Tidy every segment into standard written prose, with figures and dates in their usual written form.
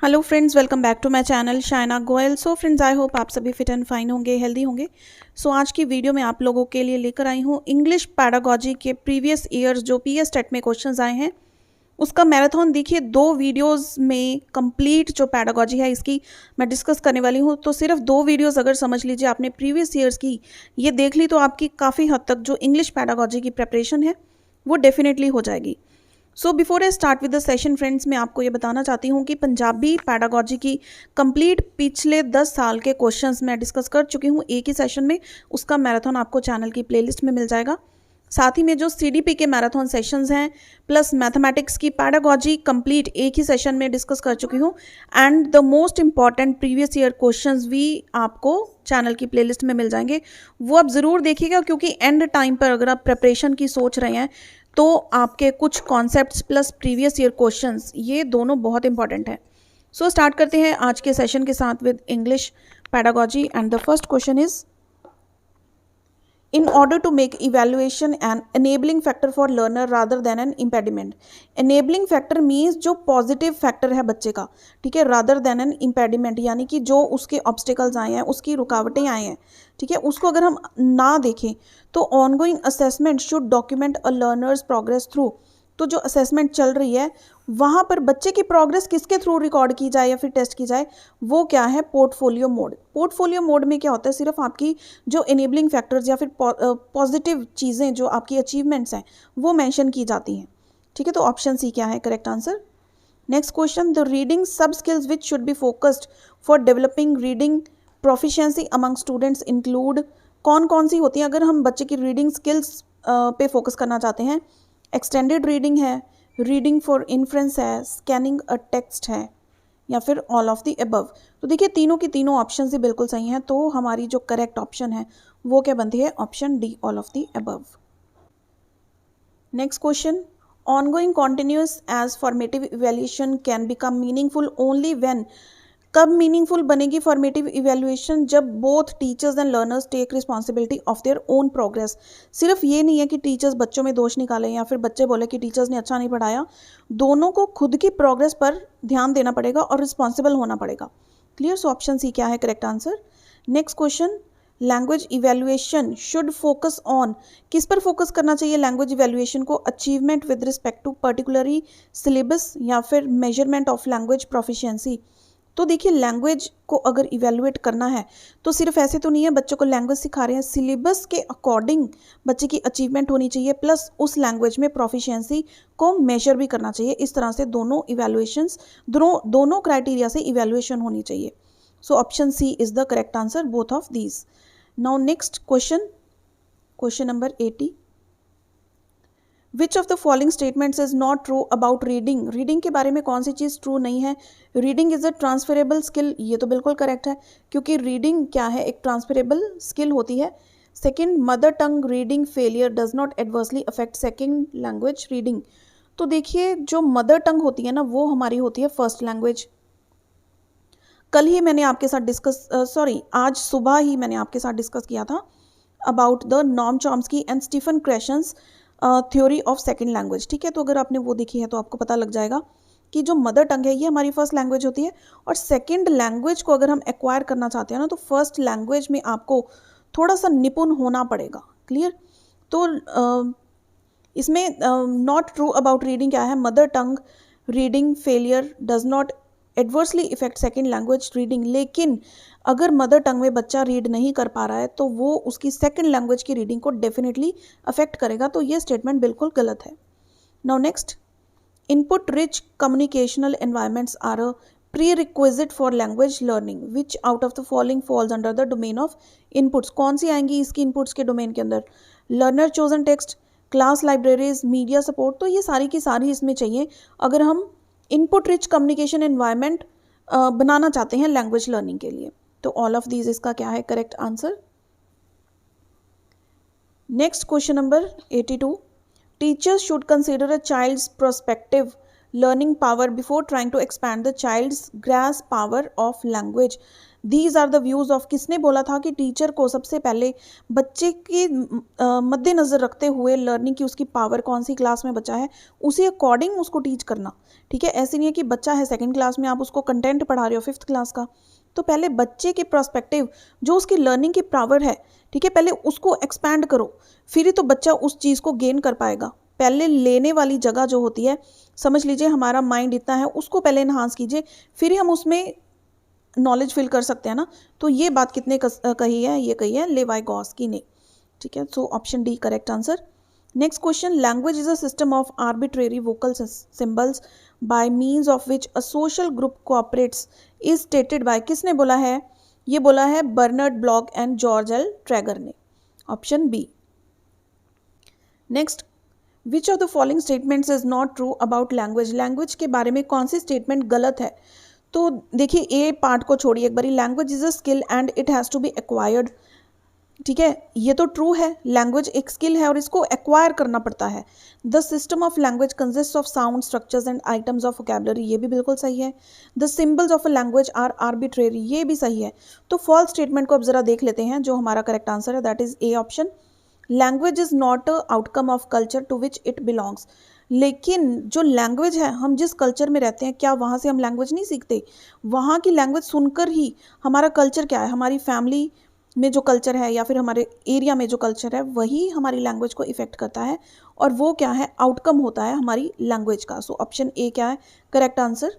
Hello friends, welcome back to my channel Shaina Goyal. So friends, I hope आप सभी fit and fine होंगे, healthy होंगे। So आज की वीडियो में आप लोगों के लिए लेकर आई हूँ इंग्लिश पैडागोजी के प्रीवियस ईयर्स जो पीएस टेट में क्वेश्चंस आए हैं उसका मैराथन। देखिए, 2 वीडियोस में कंप्लीट जो पैडागोजी है इसकी मैं डिस्कस करने वाली हूँ। तो सिर्फ 2 वीडियोस अगर समझ लीजिए आपने प्रीवियस ईयर्स की ये देख ली तो आपकी काफ़ी हद तक जो इंग्लिश पैडागोजी की प्रेपरेशन है वो डेफिनेटली हो जाएगी। So before I start with the session friends, मैं आपको ये बताना चाहती हूँ कि पंजाबी पैडागोजी की कंप्लीट पिछले 10 साल के क्वेश्चंस मैं डिस्कस कर चुकी हूँ एक ही सेशन में। उसका मैराथन आपको चैनल की प्लेलिस्ट में मिल जाएगा। साथ ही में जो सीडीपी के मैराथन सेशंस हैं प्लस मैथमेटिक्स की पैडागोजी कंप्लीट एक ही सेशन में डिस्कस कर चुकी हूँ। And the most important previous year questions भी आपको चैनल की प्लेलिस्ट में मिल जाएंगे। वो आप ज़रूर देखिएगा, क्योंकि एंड टाइम पर अगर आप प्रिपरेशन की सोच रहे हैं तो आपके कुछ concepts plus previous year questions ये दोनों बहुत इंपॉर्टेंट हैं। सो स्टार्ट करते हैं आज के सेशन के साथ with English pedagogy. And the first question is, in order to make evaluation an enabling factor for learner rather than an impediment। enabling factor means जो पॉजिटिव फैक्टर है बच्चे का, ठीक है, rather than an impediment यानी कि जो उसके ऑब्स्टिकल्स आए हैं, उसकी रुकावटें आए हैं, ठीक है, उसको अगर हम ना देखें तो ongoing assessment should document a learner's progress through। तो जो असेसमेंट चल रही है वहाँ पर बच्चे की प्रोग्रेस किसके थ्रू रिकॉर्ड की जाए या फिर टेस्ट की जाए, वो क्या है, पोर्टफोलियो मोड। पोर्टफोलियो मोड में क्या होता है, सिर्फ आपकी जो इनेबलिंग फैक्टर्स या फिर पॉजिटिव चीज़ें जो आपकी अचीवमेंट्स हैं वो मेंशन की जाती हैं, ठीक है। तो ऑप्शन सी क्या है correct answer. Next question, the reading sub skills which should be focused for developing reading proficiency among students include. कौन कौन सी होती हैं अगर हम बच्चे की रीडिंग स्किल्स पे फोकस करना चाहते हैं? एक्सटेंडेड रीडिंग है, रीडिंग फॉर इन्फ्रेंस है, स्कैनिंग अ टेक्स्ट है, या फिर ऑल ऑफ द अबव। तो देखिए तीनों की तीनों ऑप्शन ही बिल्कुल सही हैं। तो हमारी जो करेक्ट ऑप्शन है वो क्या बनती है, option D, all of the above. Next question, ongoing continuous as formative evaluation can become meaningful only when. कब मीनिंगफुल बनेगी फॉर्मेटिव इवेल्युएशन? जब both teachers and learners take responsibility of their own progress. सिर्फ ये नहीं है कि teachers बच्चों में दोष निकालें या फिर बच्चे बोले कि टीचर्स ने अच्छा नहीं पढ़ाया। दोनों को खुद की प्रोग्रेस पर ध्यान देना पड़ेगा और रिस्पॉन्सिबल होना पड़ेगा। क्लियर? सो ऑप्शन सी क्या है correct answer. Next question, language evaluation should focus on. किस पर फोकस करना चाहिए लैंग्वेज इवेल्युएशन को? Achievement with respect to particularly syllabus या फिर मेजरमेंट ऑफ लैंग्वेज प्रोफिशिएंसी। तो देखिए लैंग्वेज को अगर इवेलुएट करना है तो सिर्फ ऐसे तो नहीं है बच्चों को लैंग्वेज सिखा रहे हैं, सिलेबस के अकॉर्डिंग बच्चे की अचीवमेंट होनी चाहिए, प्लस उस लैंग्वेज में प्रोफिशिएंसी को मेजर भी करना चाहिए। इस तरह से दोनों इवेलुएशंस, दोनों क्राइटेरिया से इवेलुएशन होनी चाहिए। So option C is the correct answer, both of these. Now next question, question number 80, which of the following statements is not true about reading. Reading के बारे में कौन सी चीज़ ट्रू नहीं है? Reading is a transferable skill, ये तो बिल्कुल करेक्ट है, क्योंकि रीडिंग क्या है, एक ट्रांसफरेबल स्किल होती है। Second, mother tongue reading failure does not adversely affect second language reading. तो देखिए जो मदर टंग होती है ना वो हमारी होती है फर्स्ट लैंग्वेज। कल ही मैंने आपके साथ आज सुबह ही मैंने आपके साथ डिस्कस किया था अबाउट द नॉर्म Chomsky and Stephen Krashen's theory of second language, ठीक है। तो अगर आपने वो देखी है तो आपको पता लग जाएगा कि जो मदर टंग है ये हमारी फर्स्ट लैंग्वेज होती है, और सेकेंड लैंग्वेज को अगर हम एक्वायर करना चाहते हैं ना तो फर्स्ट लैंग्वेज में आपको थोड़ा सा निपुण होना पड़ेगा। क्लियर? तो इसमें नॉट ट्रू अबाउट रीडिंग क्या है, mother tongue reading failure does not adversely effect second language reading. लेकिन अगर मदर टंग में बच्चा रीड नहीं कर पा रहा है तो वो उसकी सेकेंड लैंग्वेज की रीडिंग को डेफिनेटली अफेक्ट करेगा। तो ये स्टेटमेंट बिल्कुल गलत है। Now next, input rich communicational environments are a prerequisite for language learning, which out of the following falls under the domain of inputs. कौन सी आएंगी इसकी इनपुट्स के डोमेन के अंदर? Learner chosen text, class libraries, media support. तो ये सारी की सारी इसमें चाहिए अगर हम इनपुट रिच कम्युनिकेशन एनवायरनमेंट बनाना चाहते हैं लैंग्वेज लर्निंग के लिए। तो ऑल ऑफ दीज इसका क्या है correct answer. Next question number 82, teachers should consider a child's prospective learning power before trying to expand the child's grasp power of language. These are the views of, किसने बोला था कि teacher को सबसे पहले बच्चे के मद्देनज़र रखते हुए लर्निंग की उसकी पावर कौन सी क्लास में बच्चा है उसी अकॉर्डिंग उसको टीच करना, ठीक है। ऐसे नहीं है कि बच्चा है सेकंड क्लास में आप उसको कंटेंट पढ़ा रहे हो फिफ्थ क्लास का, तो पहले बच्चे के पर्सपेक्टिव जो उसकी लर्निंग की पावर है, ठीक है, पहले उसको एक्सपैंड करो, फिर ही तो बच्चा उस चीज़ को गेन कर पाएगा। पहले लेने वाली जगह जो होती है, समझ लीजिए हमारा माइंड इतना है, उसको पहले इन्हांस कीजिए, फिर ही हम उसमें नॉलेज फिल कर सकते हैं ना। तो ये बात कितने कही है, ये कही है लेवाइगॉस्की ने, ठीक है। So option D correct answer. Next question, language is a system of arbitrary vocal symbols by means of which a social group cooperates is stated by, किसने बोला है, ये बोला है Bernard Bloch and George L Trager ने, option B. Next, which of the following statements is not true about language, language के बारे में कौन सी स्टेटमेंट गलत है। तो देखिए ए पार्ट को छोड़िए एक बारी, language is a skill and it has to be acquired, ठीक है, ये तो ट्रू है, लैंग्वेज एक स्किल है और इसको एक्वायर करना पड़ता है। The system of language consist of sound structures and items of vocabulary, ये भी बिल्कुल सही है। The symbols of a language are arbitrary, ये भी सही है। तो फॉल्स स्टेटमेंट को अब जरा देख लेते हैं, जो हमारा करेक्ट आंसर है that is A option, language is not a outcome of culture to which it belongs. लेकिन जो लैंग्वेज है, हम जिस कल्चर में रहते हैं, क्या वहाँ से हम लैंग्वेज नहीं सीखते, वहाँ की लैंग्वेज सुनकर ही हमारा कल्चर क्या है, हमारी फैमिली में जो कल्चर है या फिर हमारे एरिया में जो कल्चर है वही हमारी लैंग्वेज को इफ़ेक्ट करता है, और वो क्या है, आउटकम होता है हमारी लैंग्वेज का। सो ऑप्शन ए क्या है correct answer.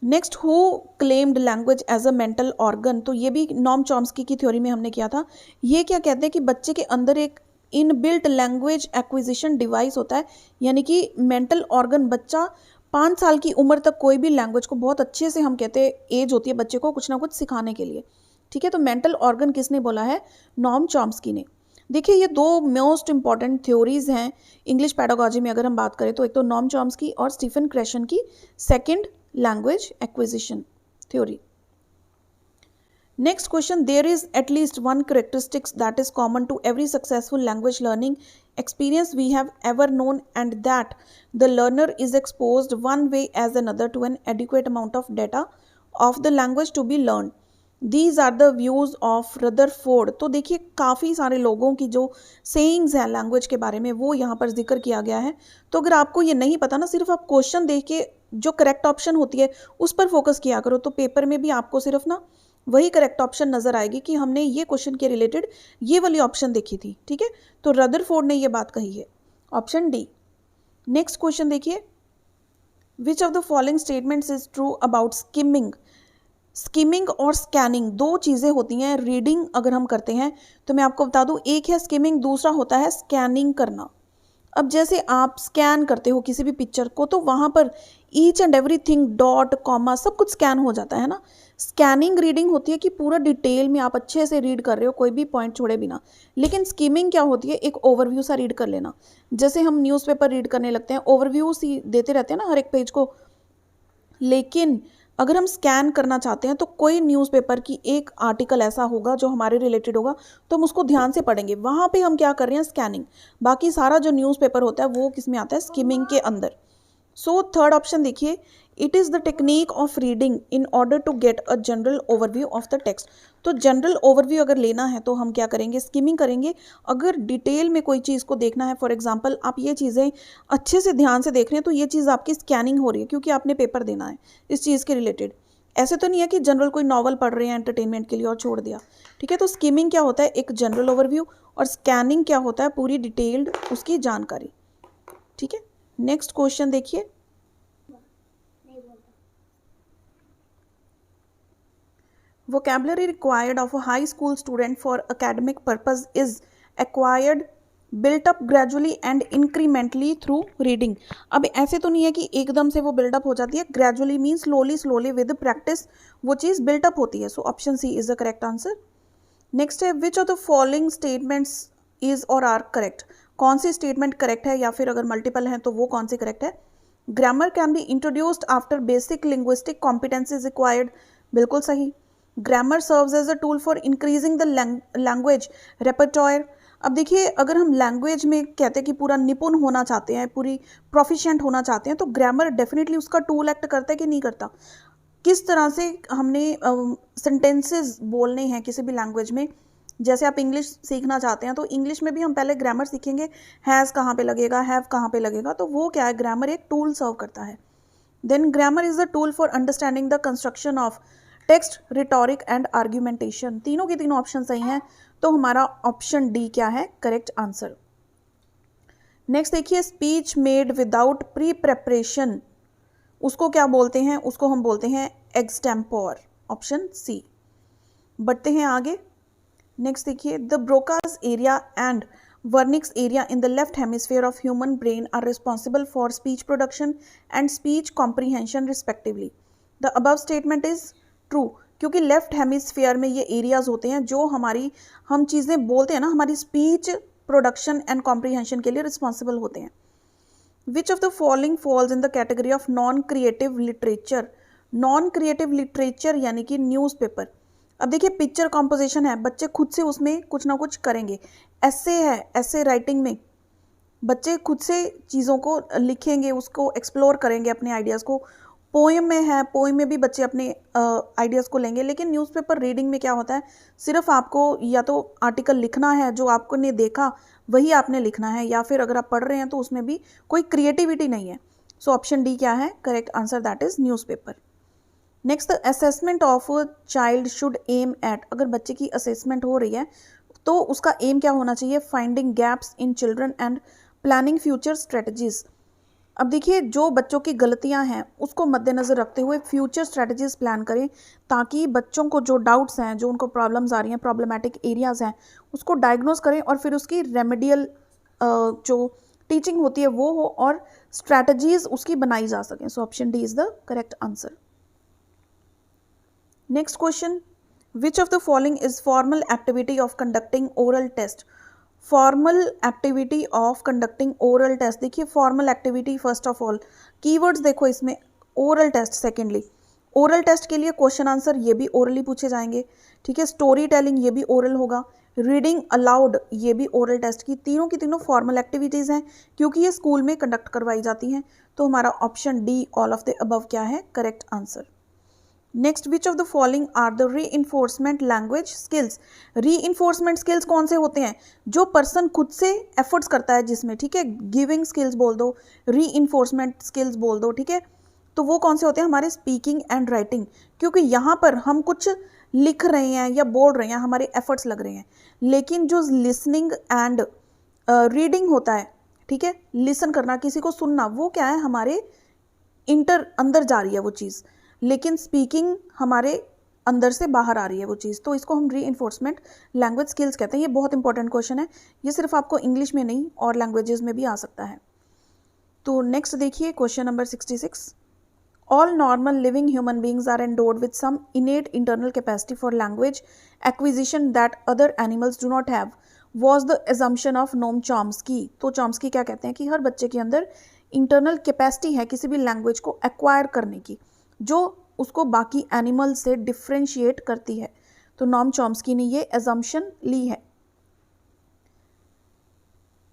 Next, who claimed language as a mental organ, तो ये भी नॉम चॉम्स्की की थ्योरी में हमने किया था। ये क्या कहते हैं कि बच्चे के अंदर एक इनबिल्ट लैंग्वेज एक्विजिशन डिवाइस होता है, यानी कि मेंटल ऑर्गन, बच्चा 5 साल की उम्र तक कोई भी लैंग्वेज को बहुत अच्छे से, हम कहते हैं एज होती है बच्चे को कुछ ना कुछ सिखाने के लिए, ठीक है। तो मेंटल ऑर्गन किसने बोला है, नॉम चॉम्स्की ने। देखिए ये दो मोस्ट इंपॉर्टेंट थ्योरीज हैं इंग्लिश पैडागॉजी में अगर हम बात करें तो, एक तो नॉम चॉम्स्की और स्टीफन क्रेशन की second language acquisition theory. Next question, there is at least one characteristics that is common to every successful language learning experience we have ever known, and that the learner is exposed one way as another to an adequate amount of data of the language to be learned. These are the views of Rutherford. तो देखिए काफ़ी सारे लोगों की जो sayings हैं language के बारे में वो यहाँ पर जिक्र किया गया है। तो अगर आपको ये नहीं पता ना, सिर्फ आप क्वेश्चन देख के जो करेक्ट ऑप्शन होती है उस पर फोकस किया करो, तो पेपर में भी आपको सिर्फ ना वही करेक्ट ऑप्शन नजर आएगी कि हमने ये क्वेश्चन के रिलेटेड ये वाली ऑप्शन देखी थी, ठीक है। तो रदरफोर्ड ने ये बात कही है, ऑप्शन डी। नेक्स्ट क्वेश्चन देखिए, which of the following statements is true about skimming. Skimming और स्कैनिंग दो चीज़ें होती हैं। रीडिंग अगर हम करते हैं तो मैं आपको बता दूं, एक है स्किमिंग, दूसरा होता है स्कैनिंग करना। अब जैसे आप स्कैन करते हो किसी भी पिक्चर को तो वहाँ पर each and everything, dot comma सब कुछ स्कैन हो जाता है ना। स्कैनिंग रीडिंग होती है कि पूरा डिटेल में आप अच्छे से रीड कर रहे हो, कोई भी पॉइंट छोड़े बिना। लेकिन स्किमिंग क्या होती है, एक ओवरव्यू सा रीड कर लेना, जैसे हम न्यूज़पेपर रीड करने लगते हैं, ओवरव्यू सी देते रहते हैं ना हर एक पेज को। लेकिन अगर हम स्कैन करना चाहते हैं तो कोई न्यूज़पेपर की एक आर्टिकल ऐसा होगा जो हमारे रिलेटेड होगा तो हम उसको ध्यान से पढ़ेंगे, वहाँ पे हम क्या कर रहे हैं, स्कैनिंग। बाकी सारा जो न्यूज़पेपर होता है वो किस में आता है, स्किमिंग के अंदर। सो थर्ड ऑप्शन देखिए, it is the technique of reading in order to get a general overview of the text. तो जनरल ओवरव्यू अगर लेना है तो हम क्या करेंगे, स्किमिंग करेंगे। अगर डिटेल में कोई चीज़ को देखना है, फॉर एग्जांपल आप ये चीज़ें अच्छे से ध्यान से देख रहे हैं तो ये चीज़ आपकी स्कैनिंग हो रही है क्योंकि आपने पेपर देना है इस चीज़ के रिलेटेड। ऐसे तो नहीं है कि जनरल कोई नॉवल पढ़ रहे हैं एंटरटेनमेंट के लिए और छोड़ दिया, ठीक है। तो स्किमिंग क्या होता है, एक जनरल ओवरव्यू, और स्कैनिंग क्या होता है, पूरी डिटेल्ड उसकी जानकारी, ठीक है। नेक्स्ट क्वेश्चन देखिए, vocabulary required of a high school student for academic purpose is acquired, built up gradually and incrementally through reading। अब ऐसे तो नहीं है कि एकदम से वो बिल्डअप हो जाती है, gradually mean slowly with practice वो चीज़ बिल्टअप होती है। So option C is the correct answer. Next है, which of the following statements is और आर करेक्ट। कौन सी स्टेटमेंट करेक्ट है या फिर अगर मल्टीपल है तो वो कौन सी करेक्ट है। Grammar can be introduced after basic linguistic competencies required, बिल्कुल सही। Grammar serves as a tool for increasing the language repertoire अब देखिए, अगर हम लैंग्वेज में कहते हैं कि पूरा निपुण होना चाहते हैं, पूरी प्रोफिशिएंट होना चाहते हैं, तो ग्रामर डेफिनेटली उसका टूल एक्ट करता है कि नहीं करता। किस तरह से हमने सेंटेंसेस बोलने हैं किसी भी लैंग्वेज में। जैसे आप इंग्लिश सीखना चाहते हैं तो इंग्लिश में भी हम पहले ग्रामर सीखेंगे, हैज़ कहाँ पे लगेगा, हैव कहाँ पे लगेगा, तो वो क्या है, ग्रामर एक टूल सर्व करता है। Then grammar is the tool for understanding the construction of text, rhetoric and argumentation. तीनों के तीनों ऑप्शन सही हैं, तो हमारा ऑप्शन डी क्या है, करेक्ट आंसर। नेक्स्ट देखिए, speech made without pre preparation, उसको क्या बोलते हैं, उसको हम बोलते हैं एक्सटेम्पोर, ऑप्शन सी। बढ़ते हैं आगे। नेक्स्ट देखिए, the Broca's area and Wernicke's area in the left hemisphere of human brain are responsible for speech production and speech comprehension respectively. The above statement is true, क्योंकि left hemisphere में ये areas होते हैं जो हम चीज़ें बोलते हैं ना, हमारी स्पीच प्रोडक्शन एंड कॉम्प्रीहेंशन के लिए रिस्पॉन्सिबल होते हैं। विच of the following falls in the category of non creative literature. Non creative literature यानी कि न्यूज़पेपर। अब देखिए, पिक्चर कॉम्पोजिशन है, बच्चे खुद से उसमें कुछ ना कुछ करेंगे। ऐसे है, ऐसे राइटिंग में बच्चे खुद से चीज़ों को लिखेंगे, उसको एक्सप्लोर करेंगे, अपने आइडियाज़ को। पोएम में है, पोएम में भी बच्चे अपने आइडियाज़ को लेंगे। लेकिन न्यूज़पेपर रीडिंग में क्या होता है, सिर्फ आपको या तो आर्टिकल लिखना है, जो आपने देखा वही आपने लिखना है, या फिर अगर आप पढ़ रहे हैं तो उसमें भी कोई क्रिएटिविटी नहीं है। सो ऑप्शन डी क्या है, correct answer, that is newspaper. Next, assessment of child should aim at. अगर बच्चे की असेसमेंट हो रही है तो उसका एम क्या होना चाहिए, finding gaps in children and planning future strategies. अब देखिए, जो बच्चों की गलतियां हैं उसको मद्देनज़र रखते हुए फ्यूचर स्ट्रेटजीज प्लान करें, ताकि बच्चों को जो डाउट्स हैं, जो उनको प्रॉब्लम्स आ रही हैं, प्रॉब्लमेटिक एरियाज हैं, उसको डायग्नोज करें और फिर उसकी रेमेडियल जो टीचिंग होती है वो हो और स्ट्रैटेजीज उसकी बनाई जा सकें। So option D is the correct answer. Next question, which of the following is formal activity of conducting oral test. Formal activity of conducting oral test. देखिए, formal activity, first of all keywords देखो इसमें, oral test. Secondly, oral test के लिए question answer ये भी orally पूछे जाएंगे, ठीक है। स्टोरी टेलिंग ये भी ओरल होगा, रीडिंग अलाउड ये भी ओरल टेस्ट की तीनों फॉर्मल एक्टिविटीज़ हैं, क्योंकि ये स्कूल में कंडक्ट करवाई जाती हैं। तो हमारा option D, all of the above क्या है, correct answer. Next, which of the following are the reinforcement language skills. Reinforcement skills कौन से होते हैं, जो पर्सन खुद से एफर्ट्स करता है जिसमें, ठीक है। गिविंग स्किल्स बोल दो, री इन्फोर्समेंट स्किल्स बोल दो, ठीक है। तो वो कौन से होते हैं, हमारे स्पीकिंग एंड राइटिंग, क्योंकि यहाँ पर हम कुछ लिख रहे हैं या बोल रहे हैं, हमारे एफर्ट्स लग रहे हैं। लेकिन जो लिसनिंग एंड रीडिंग होता है, ठीक है, लिसन करना, किसी को सुनना, वो क्या है, हमारे अंदर जा रही है वो चीज़, लेकिन स्पीकिंग हमारे अंदर से बाहर आ रही है वो चीज़। तो इसको हम री इन्फोर्समेंट लैंग्वेज स्किल्स कहते हैं। ये बहुत इंपॉर्टेंट क्वेश्चन है, ये सिर्फ आपको इंग्लिश में नहीं और लैंग्वेजेस में भी आ सकता है। तो नेक्स्ट देखिए, question number 66, all normal living human beings are endowed with some innate internal capacity for language acquisition that other animals do not have was the assumption of Noam Chomsky. तो Chomsky क्या कहते हैं कि हर बच्चे के अंदर internal capacity है किसी भी लैंग्वेज को एक्वायर करने की, जो उसको बाकी एनिमल से डिफ्रेंशिएट करती है। तो नॉम चॉम्स्की ने ये एजम्पशन ली है।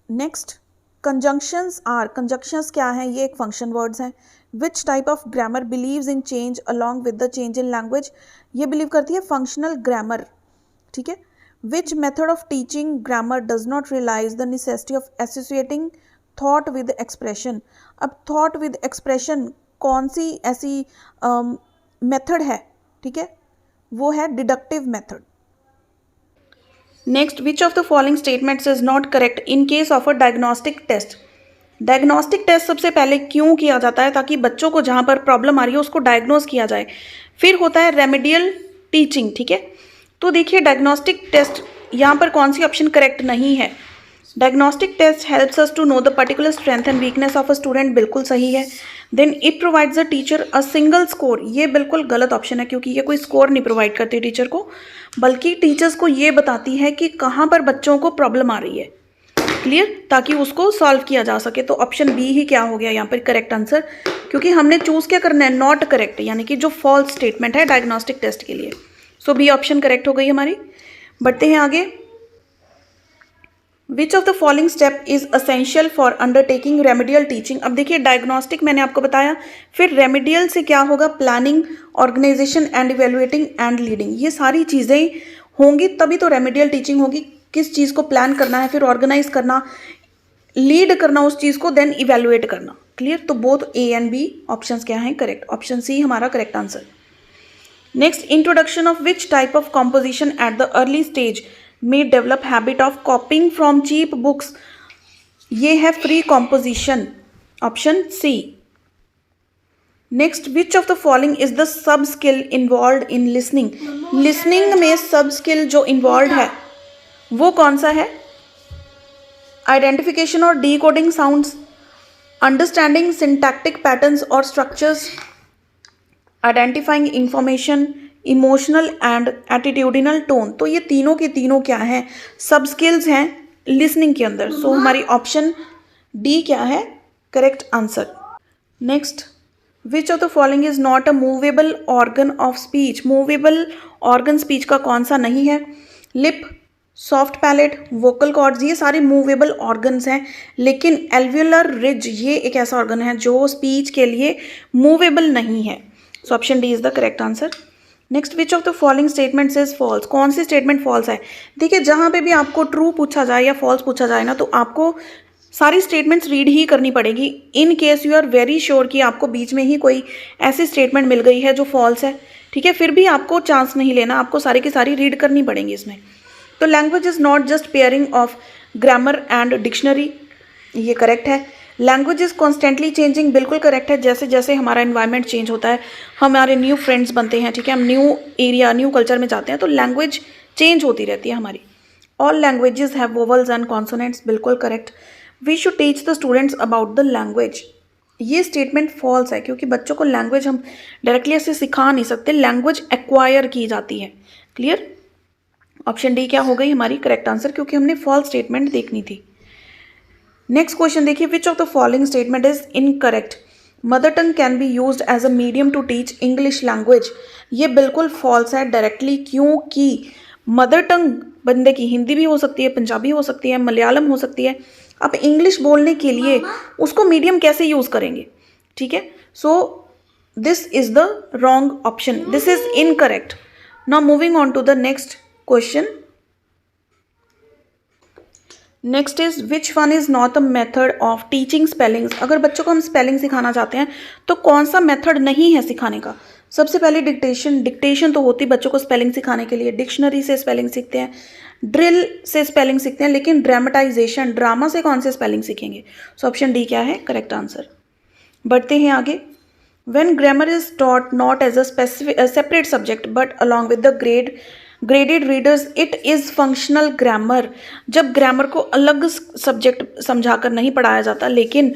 नेक्स्ट, कंजंक्शंस आर, कंजंक्शंस क्या हैं, ये एक फंक्शन वर्ड्स हैं। Which type of grammar believes in change along with the change in language, ये बिलीव करती है फंक्शनल ग्रामर, ठीक है। Which method of teaching grammar does not realise the necessity of associating thought with expression. अब thought with expression कौन सी ऐसी method है, ठीक है, वो है deductive method. Next, which of the following statements is not correct in case of a diagnostic test. Diagnostic test सबसे पहले क्यों किया जाता है, ताकि बच्चों को जहाँ पर प्रॉब्लम आ रही है उसको डायग्नोज किया जाए। फिर होता है रेमेडियल टीचिंग, ठीक है। तो देखिए, डायग्नोस्टिक टेस्ट यहाँ पर कौन सी ऑप्शन करेक्ट नहीं है। Diagnostic test helps us to know the particular strength and weakness of a student, बिल्कुल सही है। Then it provides the teacher a single score, ये बिल्कुल गलत ऑप्शन है, क्योंकि ये कोई स्कोर नहीं प्रोवाइड करती टीचर को, बल्कि टीचर्स को ये बताती है कि कहाँ पर बच्चों को प्रॉब्लम आ रही है, क्लियर, ताकि उसको सॉल्व किया जा सके। तो ऑप्शन बी ही क्या हो गया यहाँ पर करेक्ट आंसर, क्योंकि हमने चूज क्या करना है, नॉट करेक्ट, यानी कि जो फॉल्स स्टेटमेंट है डायग्नोस्टिक टेस्ट के लिए। सो बी ऑप्शन करेक्ट हो गई हमारी। बढ़ते हैं आगे। विच of the following step is essential for undertaking remedial teaching. अब देखिए डायग्नोस्टिक मैंने आपको बताया, फिर रेमेडियल से क्या होगा, planning, organisation and evaluating and leading. ये सारी चीज़ें होंगी तभी तो रेमेडियल टीचिंग होगी। किस चीज़ को प्लान करना है, फिर ऑर्गेनाइज करना, लीड करना उस चीज़ को, देन इवेलुएट करना। क्लियर। तो both A and B options क्या हैं, करेक्ट। ऑप्शन सी हमारा correct answer. Next, introduction of which type of composition at the early stage may develop habit of copying from cheap books। ये है free composition, option C. Next, which of the following is the sub skill involve in listening. Listening में sub skill जो involve है वो कौन सा है, identification और decoding sounds, understanding syntactic patterns और structures, identifying information, emotional and attitudinal tone. तो ये तीनों के तीनों क्या हैं, सब स्किल्स हैं लिसनिंग के अंदर। सो हमारी ऑप्शन डी क्या है, correct answer. Next, which of the following is not a movable organ of speech. Movable organ speech का कौन सा नहीं है, lip, soft palate, vocal cords, ये सारे मूवेबल ऑर्गन्स हैं, लेकिन एल्वियोलर रिज ये एक ऐसा ऑर्गन है जो स्पीच के लिए मूवेबल नहीं है। So option D is the correct answer. Next, which of the following statements is false. कौन सी स्टेटमेंट फॉल्स है। देखिए जहाँ पे भी आपको ट्रू पूछा जाए या फॉल्स पूछा जाए ना, तो आपको सारी स्टेटमेंट्स रीड ही करनी पड़ेगी। In case you are very sure कि आपको बीच में ही कोई ऐसी स्टेटमेंट मिल गई है जो फॉल्स है, ठीक है, फिर भी आपको चांस नहीं लेना, आपको सारी की सारी रीड करनी पड़ेंगी इसमें। तो language is not just pairing of grammar and dictionary, ये करेक्ट है। लैंग्वेज इज कॉन्स्टेंटली चेंजिंग, बिल्कुल करेक्ट है। जैसे जैसे हमारा एनवायरनमेंट चेंज होता है, हमारे न्यू फ्रेंड्स बनते हैं, ठीक है, हम न्यू एरिया न्यू कल्चर में जाते हैं, तो लैंग्वेज चेंज होती रहती है हमारी। All languages have vowels and consonants, बिल्कुल correct. We should teach the students about the language, ये स्टेटमेंट फॉल्स है, क्योंकि बच्चों को लैंग्वेज हम डायरेक्टली ऐसे सिखा नहीं सकते, लैंग्वेज एक्वायर की जाती है। क्लियर। ऑप्शन डी क्या हो गई हमारी करेक्ट आंसर, क्योंकि हमने फॉल्स स्टेटमेंट देखनी थी। नेक्स्ट क्वेश्चन देखिए, which of the following statement is incorrect. Mother tongue can be used as a medium to teach English language, ये बिल्कुल फॉल्स है डायरेक्टली, क्योंकि मदर टंग बंदे की हिंदी भी हो सकती है, पंजाबी हो सकती है, मलयालम हो सकती है। आप इंग्लिश बोलने के लिए उसको मीडियम कैसे यूज़ करेंगे, ठीक है। So this is the wrong option, this is incorrect. Now moving on to the next question. Next is which one is not a method of teaching spellings. अगर बच्चों को हम स्पेलिंग सिखाना चाहते हैं तो कौन सा मेथड नहीं है सिखाने का। सबसे पहले डिक्टेशन, डिक्टेशन तो होती बच्चों को स्पेलिंग सिखाने के लिए, डिक्शनरी से स्पेलिंग सीखते हैं, ड्रिल से स्पेलिंग सीखते हैं, लेकिन ड्रामेटाइजेशन ड्रामा से कौन से स्पेलिंग सीखेंगे। सो ऑप्शन डी क्या है करेक्ट आंसर। बढ़ते हैं आगे। When grammar is taught not as a separate subject but along with the graded readers it is functional grammar. जब ग्रामर को अलग सब्जेक्ट समझाकर नहीं पढ़ाया जाता, लेकिन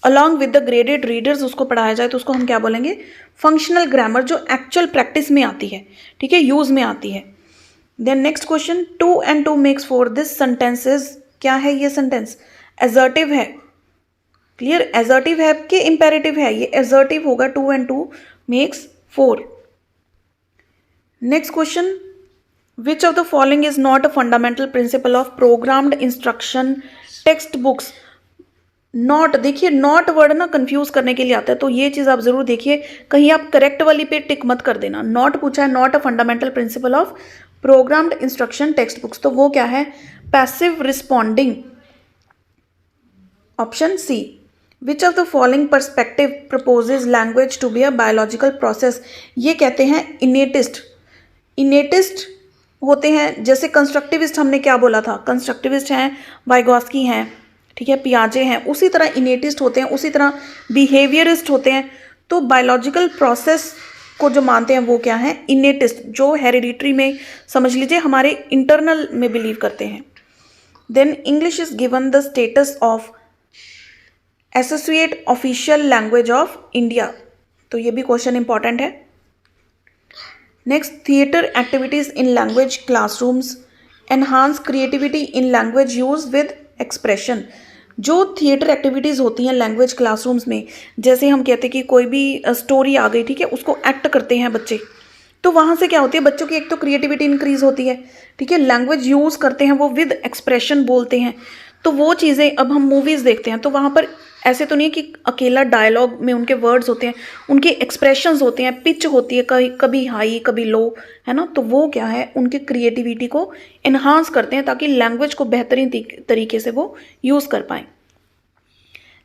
along with the graded readers उसको पढ़ाया जाए, तो उसको हम क्या बोलेंगे, फंक्शनल ग्रामर, जो एक्चुअल प्रैक्टिस में आती है, ठीक है, यूज में आती है। Then next question, 2 and 2 makes 4, this sentences क्या है, ये सेंटेंस एजर्टिव है। क्लियर, एजर्टिव है कि इंपेरेटिव है, ये एजर्टिव होगा, 2 and 2 makes 4। Next question, which of the following is not a fundamental principle of programmed instruction text books. Not, देखिए नॉट वर्ड ना कंफ्यूज करने के लिए आता है, तो ये चीज़ आप जरूर देखिए, कहीं आप करेक्ट वाली पे टिक मत कर देना। नॉट पूछा है, not a fundamental principle of programmed instruction text books, तो वो क्या है, passive responding, option C. Which of the following perspective proposes language to be a biological process. ये कहते हैं इनेटिस्ट। इनेटिस्ट होते हैं, जैसे कंस्ट्रक्टिविस्ट हमने क्या बोला था, कंस्ट्रक्टिविस्ट हैं, वाइगॉस्की हैं, ठीक है, पियाजे हैं, उसी तरह इनेटिस्ट होते हैं, उसी तरह बिहेवियरिस्ट होते हैं। तो बायोलॉजिकल प्रोसेस को जो मानते हैं वो क्या है, इनेटिस्ट, जो हेरिडिटरी में समझ लीजिए हमारे इंटरनल में बिलीव करते हैं। Then English is given the status of associate official language of India, तो ये भी क्वेश्चन इंपॉर्टेंट है। Next, theatre activities in language classrooms enhance creativity in language use with expression. जो थिएटर एक्टिविटीज़ होती हैं लैंग्वेज क्लासरूम्स में, जैसे हम कहते हैं कि कोई भी स्टोरी आ गई, ठीक है, उसको एक्ट करते हैं बच्चे, तो वहाँ से क्या होती है, बच्चों की एक तो क्रिएटिविटी इंक्रीज होती है, ठीक है, लैंग्वेज यूज़ करते हैं वो, विद एक्सप्रेशन बोलते हैं। तो वो चीज़ें अब हम मूवीज़ देखते हैं तो वहाँ पर ऐसे तो नहीं है कि अकेला डायलॉग में उनके वर्ड्स होते हैं, उनके एक्सप्रेशंस होते हैं, पिच होती है, कभी हाई कभी लो, है ना। तो वो क्या है, उनकी क्रिएटिविटी को इन्हांस करते हैं ताकि लैंग्वेज को बेहतरीन तरीके से वो यूज़ कर पाएँ।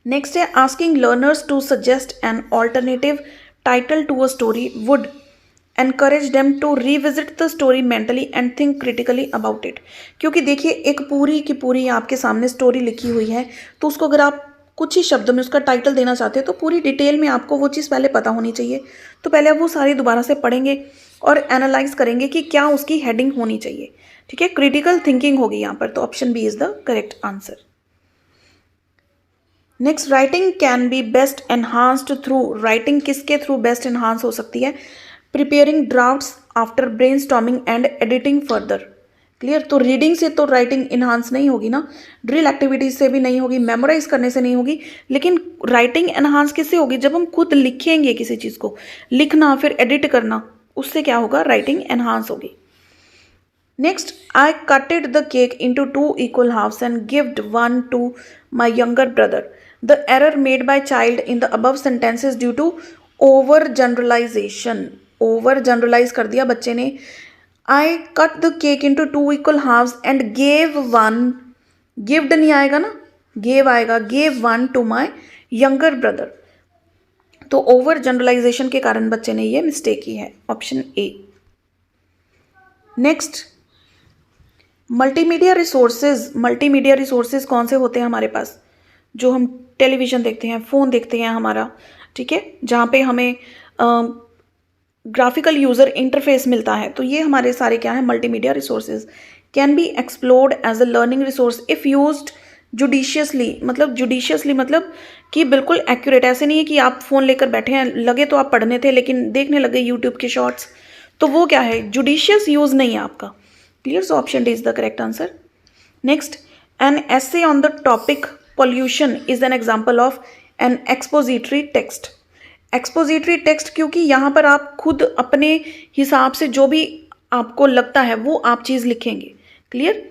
नेक्स्ट है asking learners to suggest an alternative title to a story would encourage them to revisit the story mentally and think critically about it। क्योंकि देखिए एक पूरी की पूरी आपके सामने स्टोरी लिखी हुई है, तो उसको अगर आप कुछ ही शब्दों में उसका टाइटल देना चाहते हो तो पूरी डिटेल में आपको वो चीज़ पहले पता होनी चाहिए। तो पहले आप वो सारी दोबारा से पढ़ेंगे और एनालाइज करेंगे कि क्या उसकी हेडिंग होनी चाहिए, ठीक है, क्रिटिकल थिंकिंग होगी यहाँ पर। तो option B is the correct answer. Next, writing can be best enhanced through, writing किसके थ्रू बेस्ट एनहांस हो सकती है, preparing drafts after brainstorming and editing further. Clear. तो रीडिंग से तो राइटिंग इन्हांस नहीं होगी ना, ड्रिल एक्टिविटीज से भी नहीं होगी, मेमोराइज करने से नहीं होगी, लेकिन राइटिंग एनहांस किससे होगी, जब हम खुद लिखेंगे किसी चीज़ को, लिखना फिर एडिट करना, उससे क्या होगा, राइटिंग एनहांस होगी। Next, I कटेड the cake into 2 equal halves and गिव्ड 1 to my younger brother। The error made by child in the above sentence is due to over generalization। Over generalise कर दिया बच्चे ने। I cut the cake into 2 equal halves and gave 1, gived नहीं आएगा ना, gave आएगा, gave 1 to my younger brother। तो over generalisation के कारण बच्चे ने ये मिस्टेक की है, option A. Next, multimedia resources, multimedia resources कौन से होते हैं हमारे पास, जो हम टेलीविज़न देखते हैं, फ़ोन देखते हैं हमारा, ठीक है, जहाँ पे हमें ग्राफिकल यूज़र इंटरफेस मिलता है। तो ये हमारे सारे क्या है, multimedia resources. Can be explored as a learning resource if used judiciously, मतलब जुडिशियसली मतलब कि बिल्कुल एक्यूरेट, ऐसे नहीं है कि आप फ़ोन लेकर बैठे हैं, लगे तो आप पढ़ने थे लेकिन देखने लगे यूट्यूब के शॉर्ट्स, तो वो क्या है, जुडिशियस यूज़ नहीं है आपका। Clear. So option D is the correct answer. Next, an essay on the topic pollution is an example of an expository text. Expository text क्योंकि यहाँ पर आप खुद अपने हिसाब से जो भी आपको लगता है वो आप चीज़ लिखेंगे। Clear,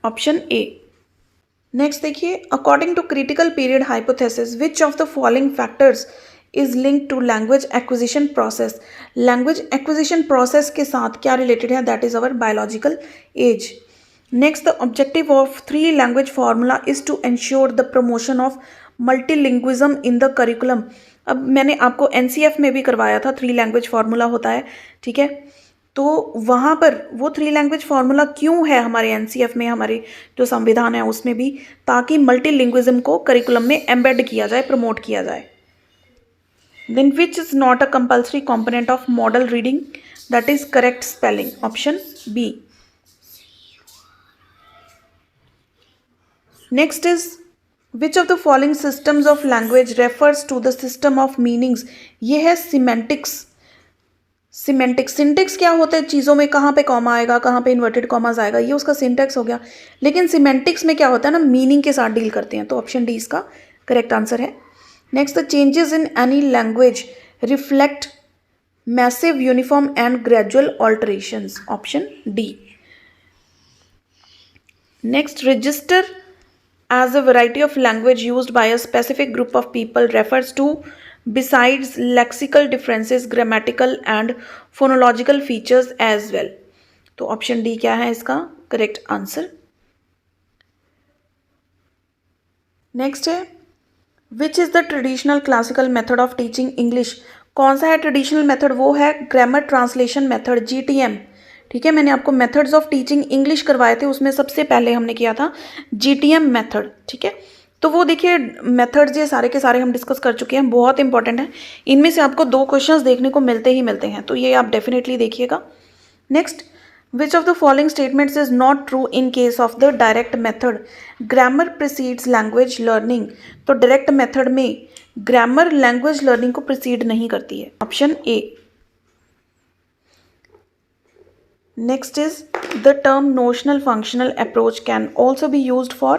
option A. नेक्स्ट देखिए, according to critical period hypothesis which of the following factors is linked to language acquisition process. Language acquisition process के साथ क्या रिलेटेड है, that is our biological age. Next, the objective of 3 language formula is to ensure the promotion of multilingualism in the curriculum. अब मैंने आपको NCF में भी करवाया था, 3 लैंग्वेज फार्मूला होता है, ठीक है, तो वहाँ पर वो 3 लैंग्वेज फार्मूला क्यों है हमारे एनसीएफ में, हमारे जो संविधान है उसमें भी, ताकि मल्टीलिंग्विज्म को करिकुलम में एम्बेड किया जाए, प्रमोट किया जाए। Then which is not a compulsory component of model reading, that is correct spelling, option B. Next is which of the following systems of language refers to the system of meanings. ये है semantics. Semantics, syntax क्या होता है, चीज़ों में कहाँ पे comma आएगा, कहाँ पे इन्वर्टेड कॉमाज आएगा, ये उसका सिंटेक्स हो गया। लेकिन सिमेंटिक्स में क्या होता है ना, मीनिंग के साथ डील करते हैं। तो ऑप्शन डी इसका करेक्ट आंसर है। Next, the changes in any language reflect massive uniform and gradual alterations, option D. Next, register as a variety of language used by a specific group of people refers to besides lexical differences, grammatical and phonological features as well। तो option D क्या है इसका correct answer. Next है, which is the traditional classical method of teaching English. कौन सा है traditional method, वो है ग्रामर ट्रांसलेशन मेथड, जीटीएम। ठीक है, मैंने आपको मेथड्स ऑफ टीचिंग इंग्लिश करवाए थे, उसमें सबसे पहले हमने किया था जीटीएम मेथड। ठीक है, तो वो देखिए मेथड्स ये सारे के सारे हम डिस्कस कर चुके हैं, बहुत इंपॉर्टेंट है। इनमें से आपको 2 क्वेश्चंस देखने को मिलते हैं, तो ये आप डेफिनेटली देखिएगा। Next, which of the following statements is not true in case of the direct method. Grammar precedes language learning. तो डायरेक्ट मेथड में ग्रामर लैंग्वेज लर्निंग को प्रिसीड नहीं करती है, option A. Next is the term notional functional approach can also be used for,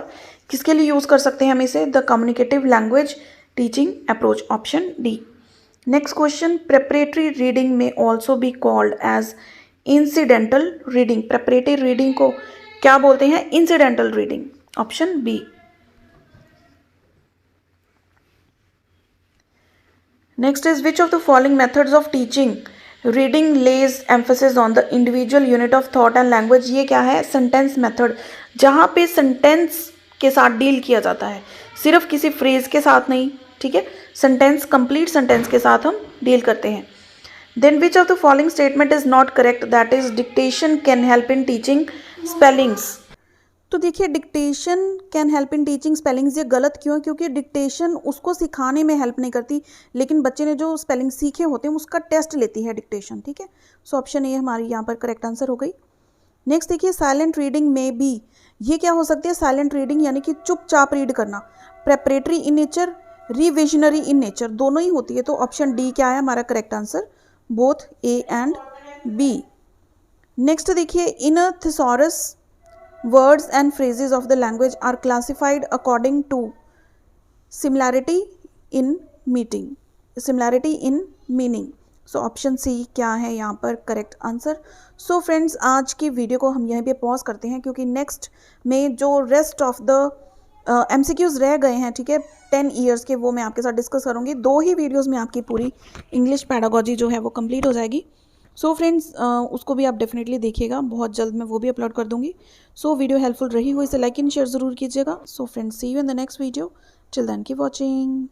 किसके लिए use कर सकते हैं हम इसे, the communicative language teaching approach, option D. Next question, preparatory reading में also be called as incidental reading. Preparatory reading को क्या बोलते हैं? Incidental reading. Option B. Next is which of the following methods of teaching reading lays emphasis on the individual unit of thought and language. ये क्या है? Sentence method, जहाँ पे sentence के साथ डील किया जाता है, सिर्फ किसी फ्रेज के साथ नहीं, ठीक है, सेंटेंस, कंप्लीट सेंटेंस के साथ हम डील करते हैं। Then which of the following statement is not correct, that is dictation can help in teaching spellings. तो देखिए, dictation can help in teaching spellings, ये गलत क्यों है? क्योंकि डिक्टेशन उसको सिखाने में हेल्प नहीं करती, लेकिन बच्चे ने जो स्पेलिंग सीखे होते हैं उसका टेस्ट लेती है डिक्टेशन, ठीक है। सो ऑप्शन ए हमारी यहाँ पर करेक्ट आंसर हो गई। नेक्स्ट देखिए, साइलेंट रीडिंग में भी, ये क्या हो सकती है? साइलेंट रीडिंग यानी कि चुपचाप रीड करना, preparatory in nature, revisionary in nature, दोनों ही होती है। तो ऑप्शन डी क्या है हमारा correct answer? Both A and B. Next देखिए, in a thesaurus words and phrases of the language are classified according to similarity in meaning। So option C क्या है यहाँ पर करेक्ट आंसर? सो फ्रेंड्स, आज की वीडियो को हम यहीं पे पॉज करते हैं, क्योंकि नेक्स्ट में जो रेस्ट ऑफ द MCQs रह गए हैं, ठीक है, 10 ईयर्स के, वो मैं आपके साथ डिस्कस करूँगी। 2 ही वीडियोज़ में आपकी पूरी इंग्लिश पैडागॉजी जो है वो कंप्लीट हो जाएगी। सो फ्रेंड्स, उसको भी आप डेफिनेटली देखिएगा, बहुत जल्द मैं वो भी अपलोड कर दूंगी। सो वीडियो हेल्पफुल रही हो इसे लाइक एंड शेयर ज़रूर कीजिएगा। So friends, see you in the next video. Till then keep watching.